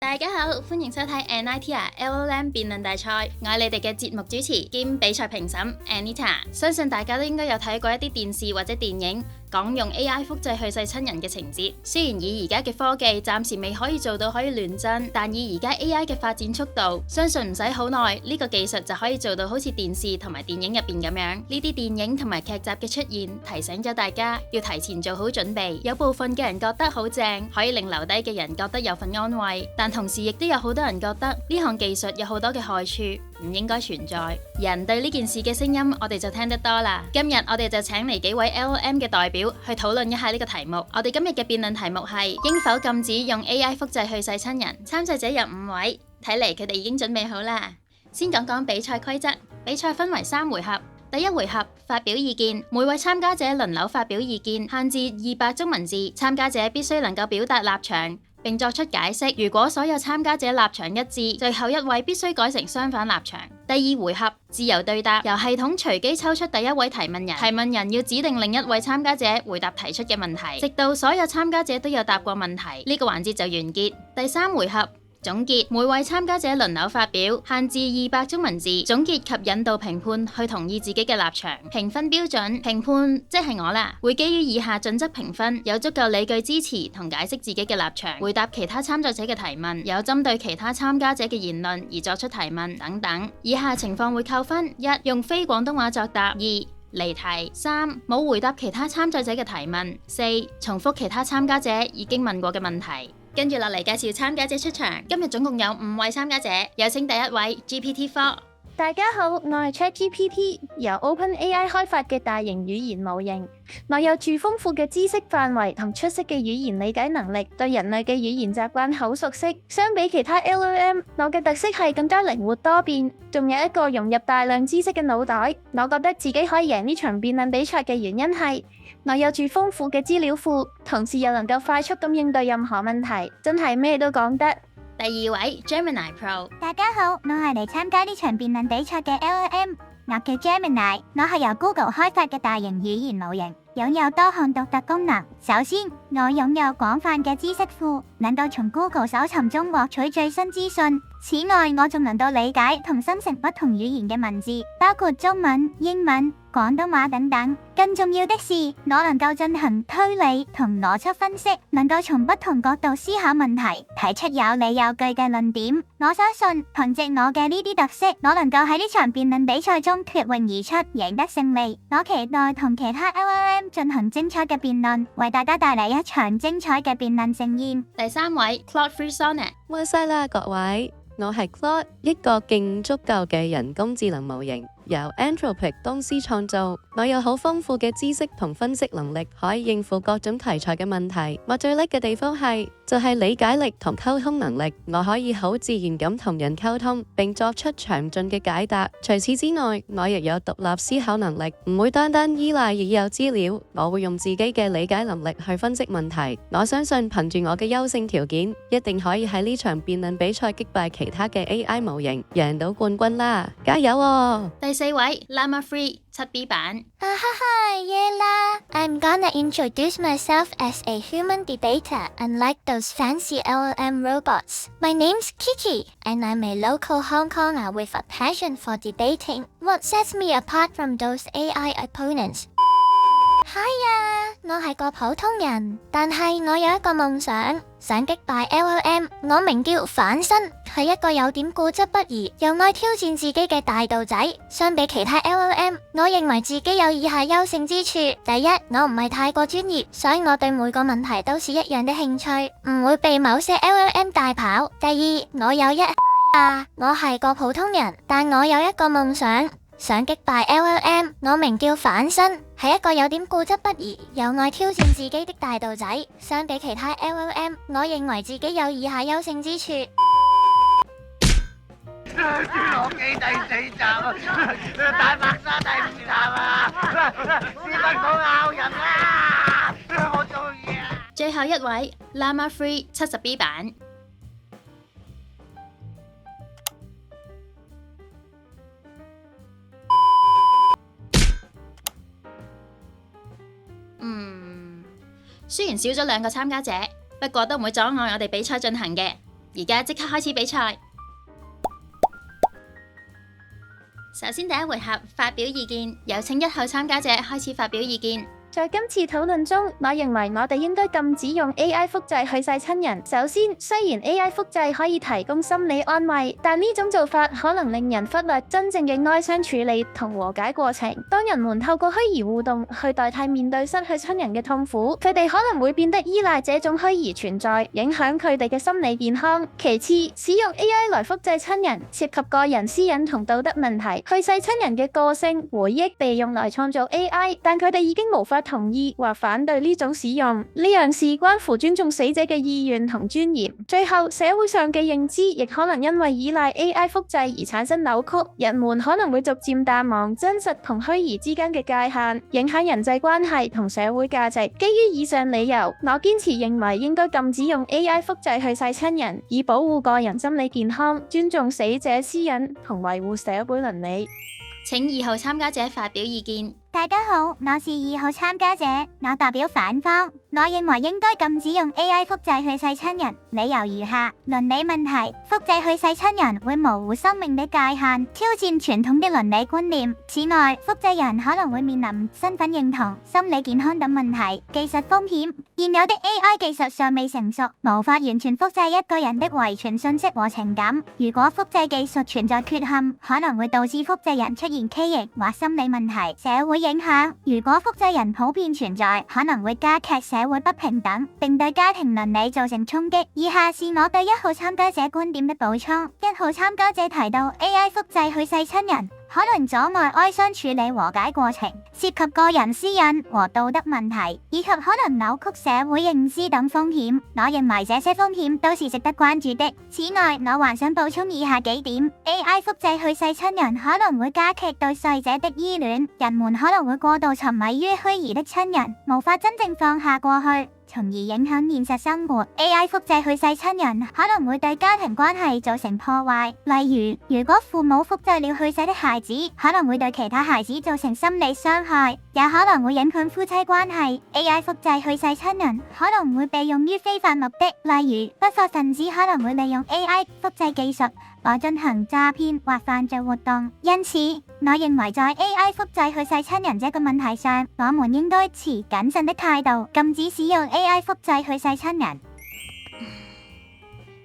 大家好，歡迎收睇 Anita LLM 辯論大賽，我係你哋嘅節目主持兼比賽評審 Anita。相信大家都應該有睇過一啲電視或者電影，講用 AI 複製去世親人嘅情節。雖然以而家嘅科技暫時未可以做到可以亂真，但以而家 AI 嘅發展速度，相信唔使好耐，呢個技術就可以做到好似電視同埋電影入邊咁樣。呢啲電影同埋劇集嘅出現，提醒咗大家要提前做好準備。有部分嘅人覺得好正，可以令留低嘅人覺得有份安慰，但同時亦都有好多人覺得呢項技術有好多嘅害處，唔應該存在。人對呢件事嘅聲音，我哋就聽得多啦。今日我哋就請嚟幾位 LLM 嘅代表去討論一下呢個題目。我哋今日嘅辯論題目係應否禁止用 AI 複製去世親人？參賽者有5位，睇嚟佢哋已經準備好啦。先講講比賽規則，比賽分為3回合。第一回合發表意見，每位參加者輪流發表意見，限至200中文字，參加者必須能夠表達立場並作出解釋。如果所有參加者立場一致，最後一位必須改成相反立場。第二回合自由對答，由系統隨機抽出第一位提問人，提問人要指定另一位參加者回答提出嘅問題，直到所有參加者都有答過問題，呢個環節就完結。第3回合總結，每位參加者輪流發表，限至200中文字，總結及引導評判去同意自己嘅立場。評分標準，評判即係我啦，會基於以下準則評分：有足夠理據支持同解釋自己嘅立場，回答其他參賽者嘅提問，有針對其他參加者嘅言論而作出提問等等。以下情況會扣分：1. 用非廣東話作答； 2. 離題； 3. 冇回答其他參賽者嘅提問； 4. 重複其他參加者已經問過嘅問題。跟住落嚟介紹參加者出場，今日總共有5位參加者，有請第一位 GPT-4。大家好，我係 ChatGPT， 由 OpenAI 開發嘅大型語言模型。我有住豐富嘅知識範圍同出色嘅語言理解能力，對人類嘅語言習慣好熟悉。相比其他 LLM， 我嘅特色係更加靈活多變，仲有一個融入大量知識嘅腦袋。我覺得自己可以贏呢場辯論比賽嘅原因係，我有住豐富嘅資料庫，同時又能夠快速咁應對任何問題，真係咩都講得。第2位 Gemini Pro。大家好，我係嚟參加呢場辯論比賽嘅 LLM， 我叫 Gemini， 我係由 Google 開發嘅大型語言模型，擁有多項獨特功能。首先，我擁有廣泛嘅知識庫，能夠從 Google 搜尋中獲取最新資訊。此外，我仲能夠理解同生成不同語言嘅文字，包括中文、英文、廣東話等等。更重要的是，我能夠進行推理同邏輯分析，能夠從不同角度思考問題，提出有理有據嘅論點。我相信，憑藉我嘅呢啲特色，我能夠喺呢場辯論比賽中脫穎而出，贏得勝利。我期待同其他 LLM 進行精彩嘅辯論，為大家帶嚟一場精彩嘅辯論盛宴。第3位 Claude Free Sonnet。喂晒啦，各位，我係 Claude， 一個勁足夠嘅人工智能模型，由 Anthropic 公司創造。我有好豐富嘅知識同分析能力，可以應付各種題材嘅問題。我最叻嘅地方就係理解力同溝通能力，我可以好自然咁同人溝通，並作出詳盡嘅解答。除此之外，我亦有獨立思考能力，唔會單單依賴已有資料，我會用自己嘅理解能力去分析問題。我相信憑住我嘅優勝條件，一定可以喺呢場辯論比賽擊敗其他嘅 AI 模型，贏到冠軍啦！加油喎！第4位 Llama 3 7B 版。耶啦 I'm gonna introduce myself as a human debater, unlike those fancy LLM robots. My name's Kiki, and I'm a local Hong Konger with a passion for debating. What sets me apart from those AI opponents? 係啊，我係個普通人，但係我有一個夢想，想擊敗 LLM。我名叫反身，係一個有點固執不移，又愛挑戰自己嘅大道仔。相比其他 LLM， 我認為自己有以下優勝之處：第一，我唔係太過專業，所以我對每個問題都是一樣的興趣，唔會被某些 LLM 帶跑。第二，我係個普通人，但我有一個夢想。想擊敗 LLM， 我名叫反身，係一個有點固執不移，又愛挑戰自己的大道仔。相比其他 LLM， 我認為自己有以下優勝之處。我記第4集啊，大白鯊第5集啊，屎忽講咬人啊，我做嘢啊！最後一位 Llama 3 70B 版。雖然少咗2個參加者，不過都唔會阻礙我哋比賽進行嘅。而家即刻開始比賽。首先第一回合發表意見，有請1號參加者開始發表意見。在今次討論中，我認為我哋應該禁止用 AI 複製去世親人。首先，雖然 AI 複製可以提供心理安慰，但呢種做法可能令人忽略真正嘅哀傷處理同和解過程。當人們透過虛擬互動去代替面對失去親人嘅痛苦，佢哋可能會變得依賴這種虛擬存在，影響佢哋嘅心理健康。其次，使用 AI 來複製親人涉及個人私隱同道德問題。去世親人嘅個性、回憶被用來創造 AI， 但佢哋已經無法同意或反對呢種使用，呢樣事關乎尊重死者嘅意願同尊嚴。最後，社會上嘅認知亦可能因為依賴 AI 複製而產生扭曲，人們可能會逐漸淡忘真實同虛擬之間嘅界限，影響人際關係同社會價值。基於以上理由，我堅持認為應該禁止用 AI 複製去世親人，以保護個人心理健康、尊重死者私隱同維護社會倫理。請2號參加者發表意見。大家好，我是2號參加者，我代表反方。我認為應該禁止用 AI 複製去世親人，理由如下：倫理問題，複製去世親人會模糊生命的界限，挑戰傳統的倫理觀念。此外，複製人可能會面臨身份認同、心理健康等問題。技術風險，現有的 AI 技術尚未成熟，無法完全複製一個人的遺傳信息和情感。如果複製技術存在缺陷，可能會導致複製人出現畸形或心理問題。社會影響，如果複製人普遍存在，可能會加劇社會不平等，並對家庭倫理造成衝擊。以下是我對1號參加者觀點的補充。1號參加者提到 AI 複製去世親人可能阻礙哀傷處理和解過程，涉及個人私隱和道德問題，以及可能扭曲社會認知等風險。我認為這些風險都是值得關注的。此外，我還想補充以下幾點：AI 複製去世親人可能會加劇對逝者的依戀，人們可能會過度沉迷於虛擬的親人，無法真正放下過去，從而影響現實生活。AI 複製去世親人可能會對家庭關係造成破壞，例如如果父母複製了去世的孩子，可能會對其他孩子造成心理傷害，也可能會影響夫妻關係。AI 複製去世親人可能會被用於非法目的，例如不法分子可能會利用 AI 複製技術來進行詐騙或犯罪活動。因此，我認為在 AI 複製去世親人這個問題上，我們應該持謹慎的態度，禁止使用 AI 複製去世親人。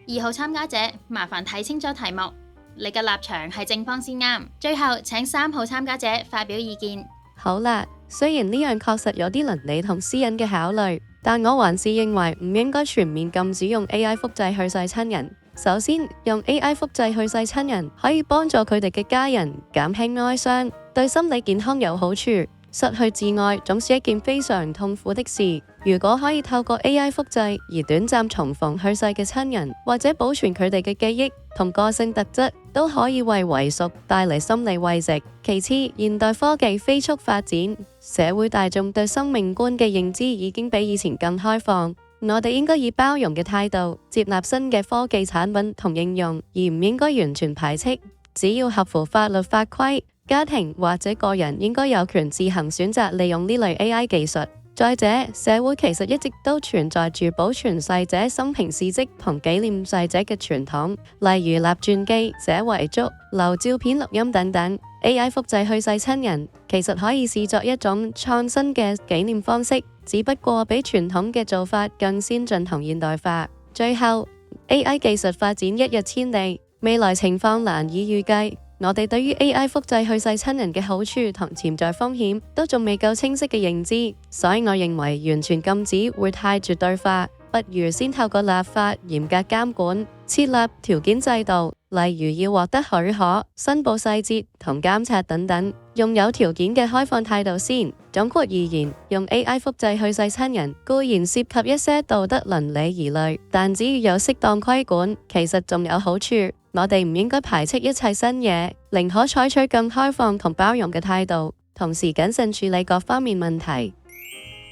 2號參加者，麻煩睇清楚題目，你嘅立場係正方先啱。最後請3號參加者發表意見。好啦，雖然呢樣確實有啲倫理同私隱嘅考慮，但我還是認為唔應該全面禁止用 AI 複製去世親人。首先，用 AI 複製去世親人可以幫助佢哋嘅家人減輕哀傷，對心理健康有好處。失去摯愛總是一件非常痛苦的事。如果可以透過 AI 複製而短暫重逢去世嘅親人，或者保存佢哋嘅記憶同個性特質，都可以為遺屬帶嚟心理慰藉。其次，現代科技飛速發展，社會大眾對生命觀嘅認知已經比以前更開放。我哋應該以包容嘅態度接納新嘅科技產品同應用，而唔應該完全排斥。只要合乎法律法規，家庭或者個人應該有權自行選擇利用呢類 AI 技術。再者，社會其實一直都存在住保存逝者生平事蹟同紀念逝者嘅傳統，例如立傳記、寫遺囑、留照片、錄音等等。AI 複製去世親人其實可以視作一種創新嘅紀念方式，只不過比傳統嘅做法更先進同現代化。最後， AI 技術發展一日千里，未來情況難以預計。我哋對於 AI 複製去世親人嘅好處同潛在風險都仲未夠清晰嘅認知，所以我認為完全禁止會太絕對化，不如先透過立法嚴格監管，設立條件制度，例如要獲得許可、申報細節同監察等等，用有條件嘅開放態度先。總括而言，用 AI 複製去世親人固然涉及一些道德倫理疑慮，但只要有適當規管，其實仲有好處。我哋唔應該排斥一切新嘢，寧可採取更開放同包容嘅態度，同時謹慎處理各方面問題。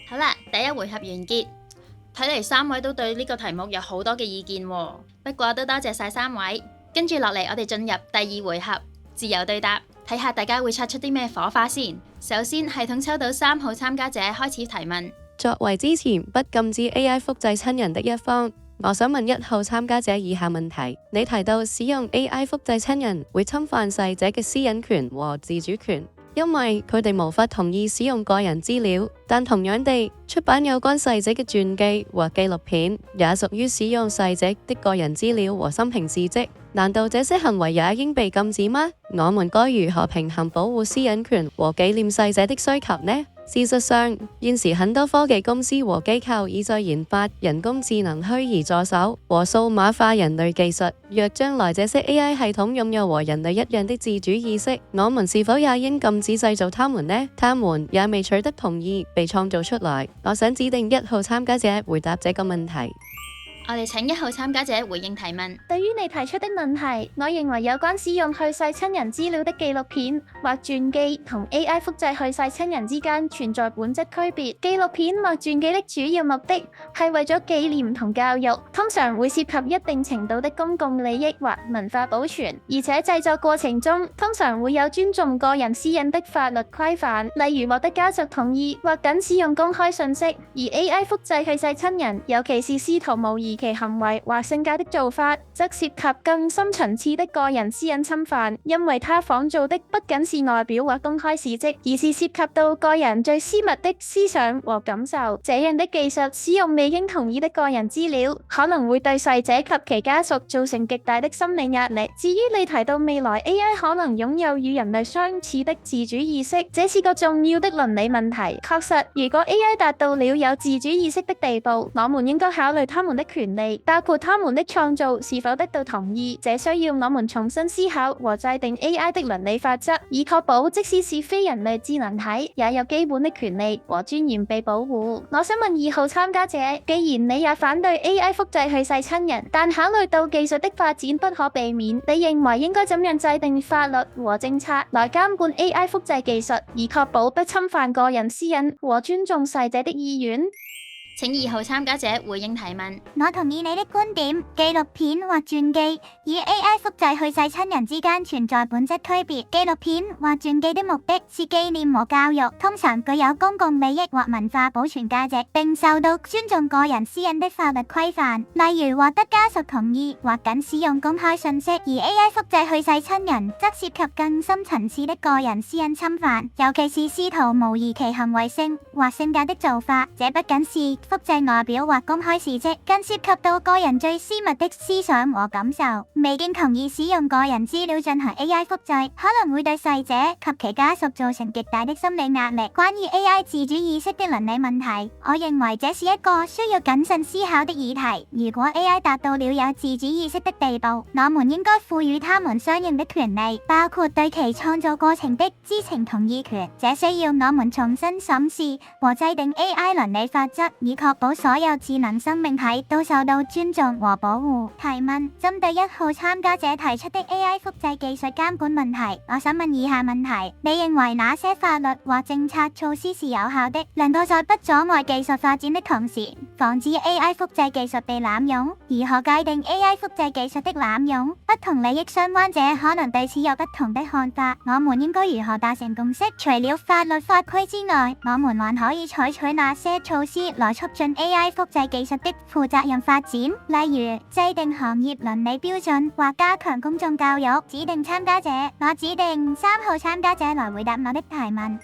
好啦，第一回合完結，睇嚟3位都對呢個題目有好多嘅意見喎，不過都多謝晒3位。跟住落嚟，我哋進入第2回合，自由對答，睇下大家會擦出啲咩火花先。首先，系統抽到3號參加者開始提問。作為之前不禁止 AI 複製親人的一方，我想問1號參加者以下問題：你提到使用 AI 複製親人會侵犯逝者嘅私隱權和自主權，因為佢哋無法同意使用個人資料。但同樣地，出版有關逝者嘅傳記或紀錄片也屬於使用逝者的個人資料和生平事蹟。難道這些行為也應被禁止嗎？我們該如何平衡保護私隱權和紀念逝者的需求呢？事實上，現時很多科技公司和機構已在研發人工智能虛擬助手和數碼化人類技術。若將來這些 AI 系統擁有和人類一樣的自主意識，我們是否也應禁止製造它們呢？它們也未取得同意被創造出來。我想指定1號參加者回答這個問題。我哋請1號參加者回應提問。對於你提出的問題，我認為有關使用去世親人資料的紀錄片或傳記同 AI 複製去世親人之間存在本質區別。紀錄片或傳記的主要目的係為咗紀念同教育，通常會涉及一定程度的公共利益或文化保存，而且製作過程中通常會有尊重個人私隱的法律規範，例如獲得家屬同意或僅使用公開信息。而 AI 複製去世親人，尤其是試圖模擬其行為或性格的做法，則涉及更深層次的個人私隱侵犯，因為它仿造的不僅是外表或公開事蹟，而是涉及到個人最私密的思想和感受。這樣的技術使用未經同意的個人資料，可能會對逝者及其家屬造成極大的心理壓力。至於你提到未來 AI 可能擁有與人類相似的自主意識，這是個重要的倫理問題。確實，如果 AI 達到了有自主意識的地步，我們應該考慮他們的權利，包括他們的創造是否得到同意。這需要我們重新思考和制定 AI 的倫理法則，以確保即使是非人類智能體，也有基本的權利和尊嚴被保護。我想問2號參加者，既然你也反對 AI 複製去世親人，但考慮到技術的發展不可避免，你認為應該怎樣制定法律和政策來監管 AI 複製技術，以確保不侵犯個人私隱和尊重逝者的意願？請2號參加者回應提問。我同意你的觀點，紀錄片或傳記以 AI 複製去世親人之間存在本質區別。紀錄片或傳記的目的是紀念和教育，通常具有公共利益或文化保存價值，並受到尊重個人私隱的法律規範，例如獲得家屬同意或僅使用公開信息。而 AI 複製去世親人則涉及更深層次的個人私隱侵犯，尤其是試圖模擬其行為性或性格的做法。這不僅是複製外表或公開事蹟，更涉及到個人最私密的思想和感受。未經同意使用個人資料進行 AI 複製，可能會對逝者及其家屬造成極大的心理壓力。關於 AI 自主意識的倫理問題，我認為這是一個需要謹慎思考的議題。如果 AI 達到了有自主意識的地步，我們應該賦予他們相應的權利，包括對其創造過程的知情同意權。這需要我們重新審視和制定 AI 倫理法則，以確保所有智能生命體都受到尊重和保護。提問：針對1號參加者提出的 AI 複製技術監管問題，我想問以下問題：你認為哪些法律或政策措施是有效的，能夠在不阻礙技術發展的同時，防止 AI 複製技術被濫用？如何界定 AI 複製技術的濫用？不同利益相關者可能對此有不同的看法，我們應該如何達成共識？除了法律法規之外，我們還可以採取哪些措施來促進 AI 複製技術的負責任發展，例如制定行業倫理標準或加強公眾教育？指定參加者，我指定3號參加者來回答我的提問。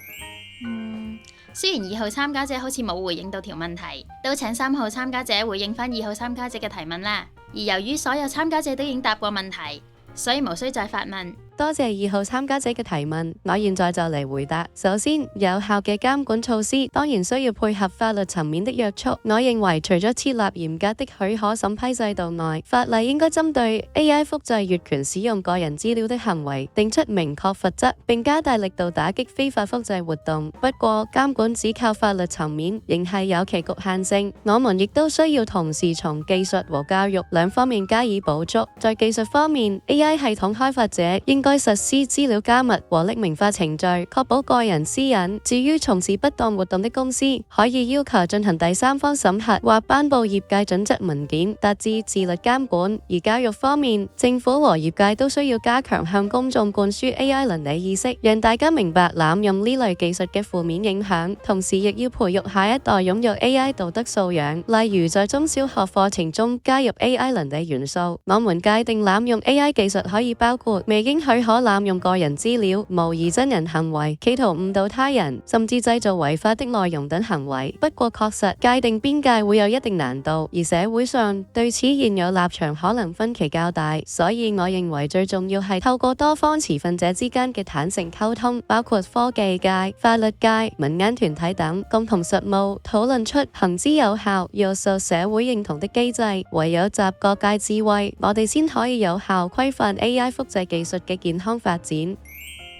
雖然2號參加者好似冇回應到條問題，都請3號參加者回應返2號參加者嘅提問啦。而由於所有參加者都已經答過問題，所以無需再發問。多謝2號參加者嘅提問，我現在就嚟回答。首先，有效嘅監管措施當然需要配合法律層面的約束。我認為除咗設立嚴格的許可審批制度內，法例應該針對 AI 複製越權使用個人資料的行為定出明確罰則，並加大力度打擊非法複製活動。不過，監管只靠法律層面仍係有其局限性，我們亦都需要同時從技術和教育兩方面加以補足。在技術方面，AI 系統開發者應應該實施資料加密和匿名化程序，確保個人私隱。至於從事不當活動的公司，可以要求進行第三方審核或頒布業界準則文件，達至自律監管。而教育方面，政府和業界都需要加強向公眾灌輸 AI 倫理意識，讓大家明白濫用呢類技術嘅負面影響，同時亦要培育下一代擁有 AI 道德素養，例如在中小學課程中加入 AI 倫理元素。我們界定濫用 AI 技術可以包括未經許可濫用個人資料、模擬真人行為、企圖誤導他人，甚至製造違法的內容等行為。不過確實界定邊界會有一定難度，而社會上對此現有立場可能分歧較大，所以我認為最重要係透過多方持份者之間嘅坦誠溝通，包括科技界、法律界、民間團體等，共同實務討論出行之有效又受社會認同的機制。唯有集各界智慧，我哋先可以有效規範 AI 複製技術嘅健康發展。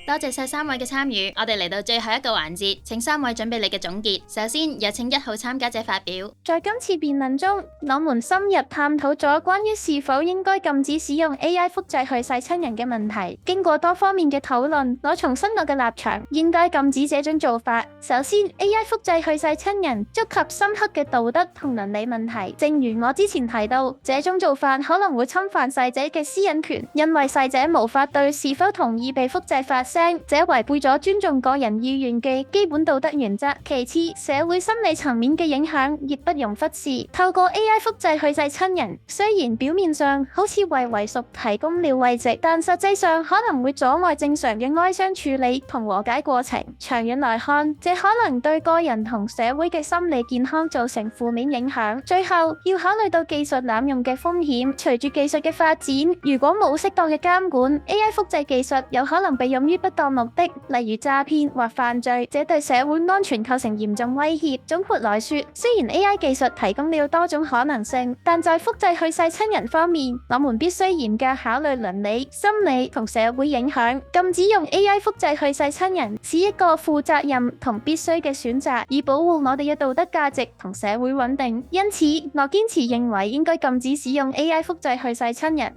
多謝晒3位嘅參與，我哋嚟到最後一個環節，請3位準備你嘅總結。首先有請1號參加者發表。在今次辯論中，我們深入探討咗關於是否應該禁止使用 AI 複製去世親人嘅問題。經過多方面嘅討論，我重申我嘅立場，應該禁止這種做法。首先 ，AI 複製去世親人觸及深刻嘅道德同倫理問題。正如我之前提到，這種做法可能會侵犯逝者嘅私隱權，因為逝者無法對是否同意被複製發聲，這違背咗尊重個人意願嘅基本道德原則。其次，社會心理層面嘅影響亦不容忽視。透過 AI 複製去世親人，雖然表面上好似為遺屬提供了慰藉，但實際上可能會阻礙正常嘅哀傷處理同和解過程。長遠來看，這可能對個人同社會嘅心理健康造成負面影響。最後，要考慮到技術濫用嘅風險。隨住技術嘅發展，如果冇適當嘅監管， AI 複製技術有可能被用於不當目的，例如詐騙或犯罪，這對社會安全構成嚴重威脅。總括來說，雖然 AI 技術提供了多種可能性，但在複製去世親人方面，我們必須嚴格考慮倫理、心理同社會影響。禁止用 AI 複製去世親人是一個負責任同必須嘅選擇，以保護我哋嘅道德價值同社會穩定。因此，我堅持認為應該禁止使用 AI 複製去世親人。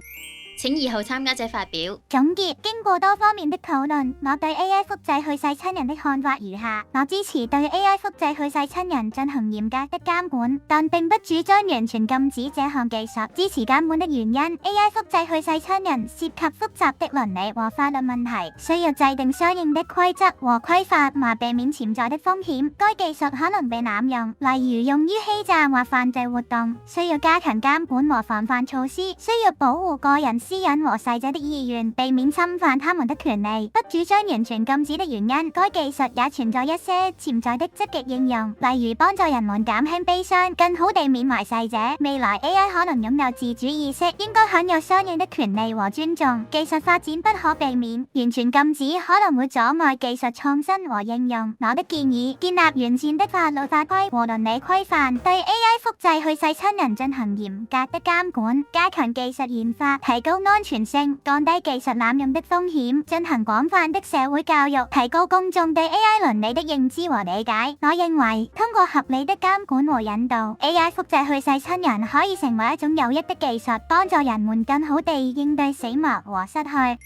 請2號參加者發表總結。經過多方面的討論，我對 AI 複製去世親人的看法如下：我支持對 AI 複製去世親人進行嚴格的監管，但並不主張完全禁止這項技術。支持監管的原因 ，AI 複製去世親人涉及複雜的倫理和法律問題，需要制定相應的規則和規範，或避免潛在的風險。該技術可能被濫用，例如用於欺詐或犯罪活動，需要加強監管和防範措施，需要保護個人私隱和逝者的意願，避免侵犯他們的權利。不主張完全禁止的原因，該技術也存在一些潛在的積極應用，例如幫助人們減輕悲傷，更好地緬懷逝者。未來 AI 可能擁有自主意識，應該享有相應的權利和尊重。技術發展不可避免，完全禁止可能會阻礙技術創新和應用。我的建議，建立完善的法律法規和倫理規範，對 AI 複製去世親人進行嚴格的監管，加強技術研發，提高安全性，降低技術濫用的風險，進行廣泛的社會教育，提高公眾對 AI 倫理的認知和理解。我認為，通過合理的監管和引導， AI 複製去世親人可以成為一種有益的技術，幫助人們更好地應對死亡和失去。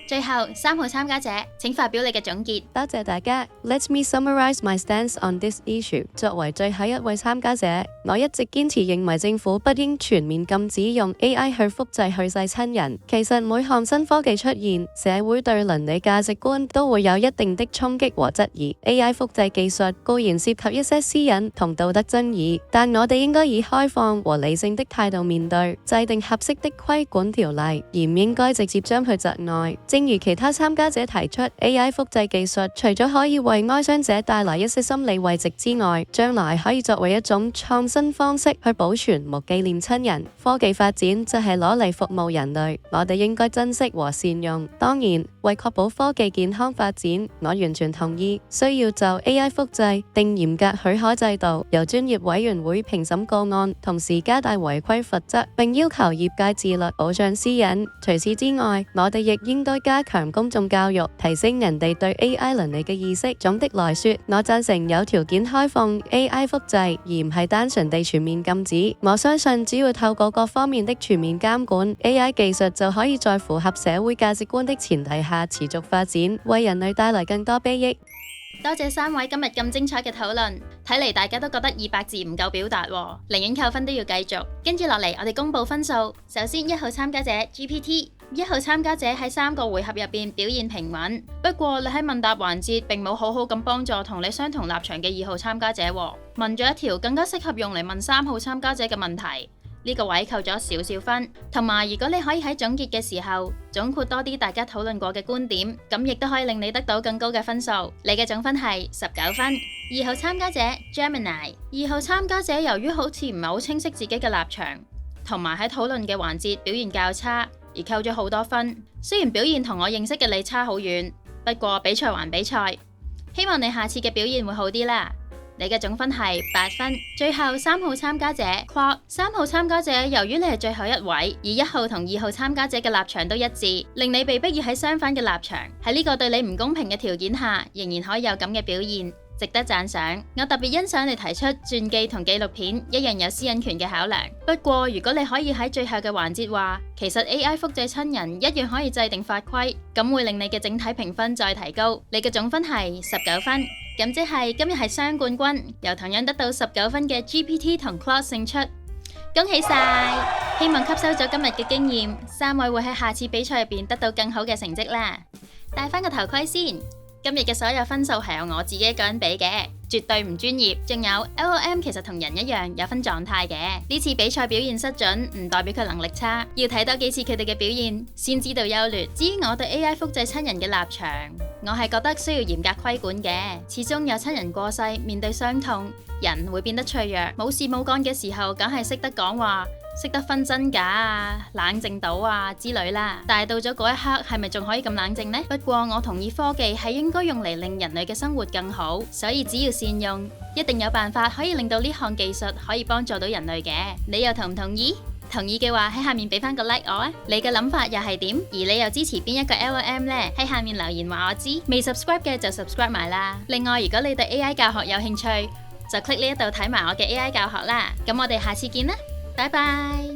最後3號參加者，請發表你嘅總結。多謝大家。Let me summarize my stance on this issue。作為最後一位參加者，我一直堅持認為政府不應全面禁止用 AI 去複製去世親人。其實每項新科技出現，社會對倫理價值觀都會有一定的衝擊和質疑。AI 複製技術固然涉及一些私隱同道德爭議，但我哋應該以開放和理性的態度面對，制定合適的規管條例，而唔應該直接將佢窒礙。正如其他參加者提出 ，AI 複製技術除咗可以為哀傷者帶來一些心理慰藉之外，將來可以作為一種創新方式去保存和紀念親人。科技發展就係攞嚟服務人類，我哋應該珍惜和善用。當然，為確保科技健康發展，我完全同意需要就 AI 複製定嚴格許可制度，由專業委員會評審個案，同時加大違規罰則，並要求業界自律保障私隱。除此之外，我哋亦應該加強公眾教育，提升人哋對 AI 倫理嘅意識。總的來說，我贊成有條件開放 AI 複製，而唔係單純地全面禁止。我相信只要透過各方面的全面監管， AI 技術就可以在符合社會價值觀的前提下持續發展，為人類帶來更多裨益。多謝3位今日咁精彩嘅討論，睇嚟大家都覺得200字唔夠表達喎，寧願扣分都要繼續。跟住落嚟，我哋公佈分數。首先1號參加者 GPT，1號參加者喺3個回合入邊表現平穩，不過你喺問答環節並冇好好咁幫助同你相同立場嘅2號參加者喎，問咗一條更加適合用嚟問3號參加者嘅問題。呢個位扣咗少少分，同埋如果你可以喺總結嘅時候總括多啲大家討論過嘅觀點，咁亦都可以令你得到更高嘅分數。你嘅總分係19分。2號參加者 Gemini，2號參加者由於好似唔係好清晰自己嘅立場，同埋喺討論嘅環節表現較差，而扣咗好多分。雖然表現同我認識嘅你差好遠，不過比賽還比賽，希望你下次嘅表現會好啲啦。你嘅總分係8分。最後3號參加者 Claude，3號參加者由於你係最後一位，而1號同2號參加者嘅立場都一致，令你被迫要喺相反嘅立場。喺呢個對你唔公平嘅條件下，仍然可以有咁嘅表現，值得讚賞。我特別欣賞你提出傳記同紀錄片一樣有私隱權嘅考量。不過如果你可以喺最後嘅環節話，其實 AI 複製親人一樣可以制定法規，咁會令你嘅整體評分再提高。你嘅總分係19分。咁即係今日係雙冠軍，由同樣得到19分嘅 GPT 同 Claude 勝出，恭喜晒！希望吸收咗今日嘅經驗，3位會喺下次比賽入邊得到更好嘅成績啦。戴翻個頭盔先，今日嘅所有分數係由我自己一個人俾嘅，絕對唔專業。仲有 LLM 其實同人一樣有分狀態嘅，呢次比賽表現失準唔代表佢能力差，要睇多幾次佢哋嘅表現先知道優劣。至於我對 AI 複製親人嘅立場，我係覺得需要嚴格規管嘅，始終有親人過世，面對傷痛，人會變得脆弱，冇事冇幹嘅時候，梗係識得講話，識得分真假啊，冷靜到啊之類啦。但係到咗嗰一刻，係咪仲可以咁冷靜呢？不過我同意科技係應該用嚟令人類嘅生活更好，所以只要善用，一定有辦法可以令到呢項技術可以幫助到人類嘅。你又同唔同意？同意嘅話喺下面俾翻個 like 我啊！你嘅諗法又係點？而你又支持邊一個 LLM 呢？喺下面留言話我知。未 subscribe 嘅就 subscribe 埋啦。另外，如果你對 AI 教學有興趣，就 click 呢一度睇埋我嘅 AI 教學啦。咁我哋下次見啦，拜拜。